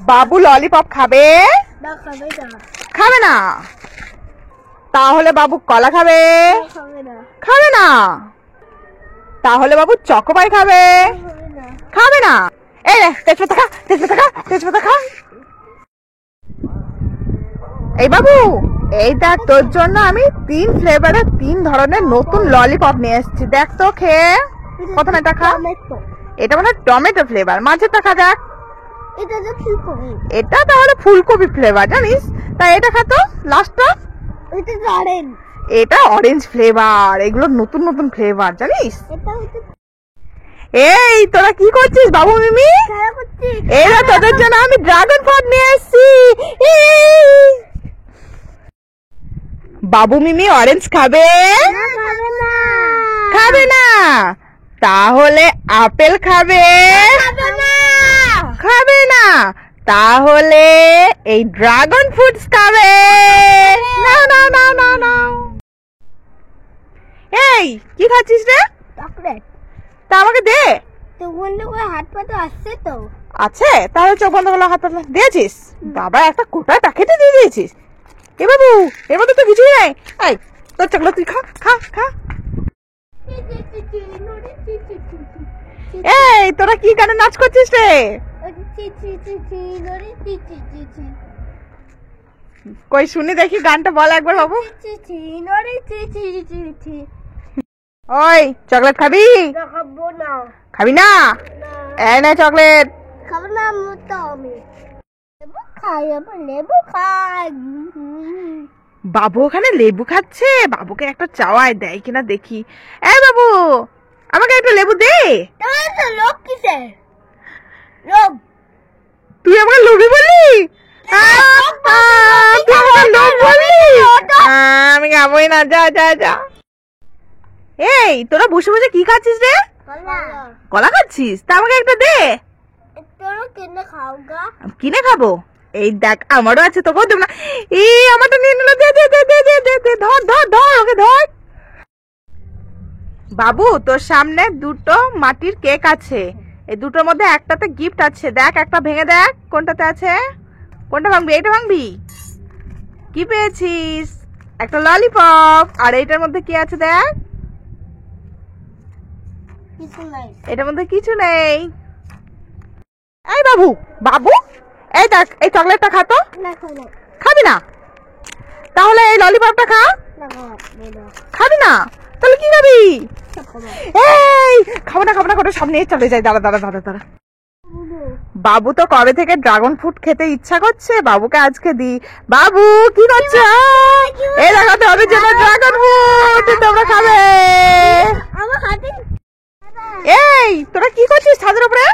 বাবু lollipop খাবে? খাবে না। তাহলে বাবু কলা খাবে? খাবে না। তাহলে বাবু চকোপাই খাবে? খাবে না। এই রে তেজপাতা খা, তেজপাতা খা, তেজপাতা খা। এই বাবু, এই দেখ তোর জন্য আমি 3 ফ্লেভারের 3 ধরনের নতুন ললিপপ নিয়ে এসেছি। দেখ তো খেয়ে। প্রথমে এটা খা। এটা মানে টমেটো ফ্লেভার। মাঝেরটা খা দেখ। এটা তাহলে ফুলকপি ফ্লেভার জানিস? তাই এটা খা তো লাস্টটা। এটা অরেঞ্জ ফ্লেভার। এগুলো নতুন নতুন ফ্লেভার জানিস? এই তোরা কি করছিস বাবু মিমি? এরা তোদের জন্য আমি ড্রাগন ফ্রুট নিয়ে এসেছি। বাবু মিমি অরেঞ্জ খাবে? খাবে না। তাহলে আপেল খাবে? খাবে না। তাহলে এই ড্রাগন ফ্রুটস খাবে? না না না না না। এই কি খাচ্ছিস রে? চকলেট। তা আমাকে দে। চোখ বন্ধ করে হাত পা তো আসছে তো। আছে? তাহলে চোখ বন্ধ করে হাত পা দিয়েছিস? বাবা একটা কোটা প্যাকেটে দিয়ে দিয়েছিস। এ বাবু এর মধ্যে তো কিছুই নাই। এই তোর চকলেট তুই খা খা খা। এই তোরা কি গানে নাচ করছিস রে? কই শুনি দেখি গানটা বল একবার বাবু। ওই চকলেট খাবি? খাবি না? এই না চকলেট। খাবো না তো আমি। লেবু খাই। বাবু ওখানে লেবু খাচ্ছে। বাবুকে একটা চাওয়ায় দেয় কিনা দেখি। এই বাবু আমাকে একটা লেবু দে। লোক কিসে? লোক? তুই আমাকে লোভী বললি? তুই আমাকে লোভ বললি? আমি খাবোই না। যা যা যা। এই তোরা বসে বসে কি খাচ্ছিস রে? কলা খাচ্ছিস? তা আমাকে একটা দে। কিনে খাবো? এই দেখ আমারও আছে, তোকেও দেব না। এই আমারটা নিয়ে নিল। দে দে দে দে দে দে দে। ধর ধর ধর ওকে ধর। বাবু তোর সামনে 2টো মাটির কেক আছে। এই 2টোর মধ্যে একটাতে গিফট আছে। দেখ একটা ভেঙে দেখ কোনটাতে আছে। কোনটা ভাঙবি? এইটা ভাঙবি? কি পেয়েছিস? একটা ললিপপ। আর এইটার মধ্যে কি আছে দেখ। এটার মধ্যে কিছু নেই। এই বাবু বাবু এই দেখ এই চকলেটটা খা তো। খাবি না? তাহলে এই ললিপপটা খা। খাবি না? তাহলে কি খাবি? এই খাবো না খাবো না করে সব নিয়ে চলে যাই। দাঁড়া দাঁড়া দাঁড়া দাঁড়া। বাবু তো কবে থেকে ড্রাগন ফ্রুট খেতে ইচ্ছা করছে। বাবুকে আজকে দি। বাবু কি করছো? এই দেখো তোদের জন্য ড্রাগন ফ্রুট তোমরা খাবে। এই তোরা কি করছিস ছাদের উপরে?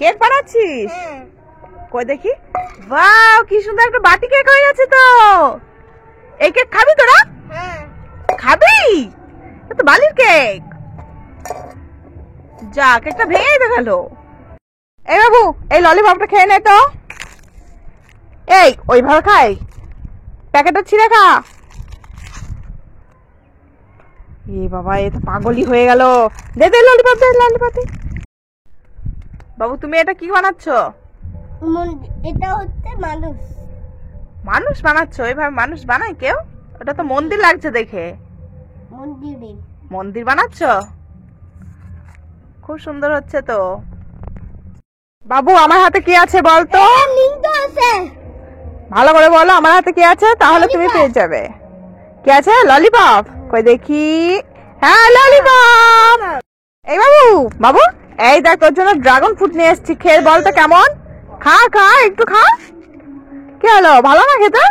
কেক বানাচ্ছিস? কই দেখি। ওয়াও কি সুন্দর একটা বাটি কেক হয়ে গেছে তো। এই কেক খাবি তোরা? খাবি? এটা তো বালির কেক। যা কেকটা ভেঙেই তো গেল। এই বাবু এই ললিপপটা খেয়ে নে তো। এই ওইভাবে খাই? প্যাকেটটা ছিঁড়ে খা। এ বাবা এ তো পাগলই হয়ে গেল। দে দে ললিপপ দে ললিপপ দে। বাবু তুমি এটা কি বানাচ্ছ? এটা হচ্ছে মানুষ। মানুষ বানাচ্ছ? এইভাবে মানুষ বানায় কেউ? ওটা তো মন্দির লাগছে দেখে। মন্দির বানাচ্ছ? খুব সুন্দর হচ্ছে তো। বাবু আমার হাতে কি আছে বলতো? ভালো করে বলো আমার হাতে কি আছে, তাহলে তুমি পেয়ে যাবে। কি আছে? ললিপপ। কই দেখি। হ্যাঁ ললিপপ। এই বাবু বাবু এই দেখ তোর জন্য ড্রাগন ফ্রুট নিয়ে এসেছি। খেয়ে বলতো কেমন। খা খা একটু খা। কি হলো ভালো না খেতে?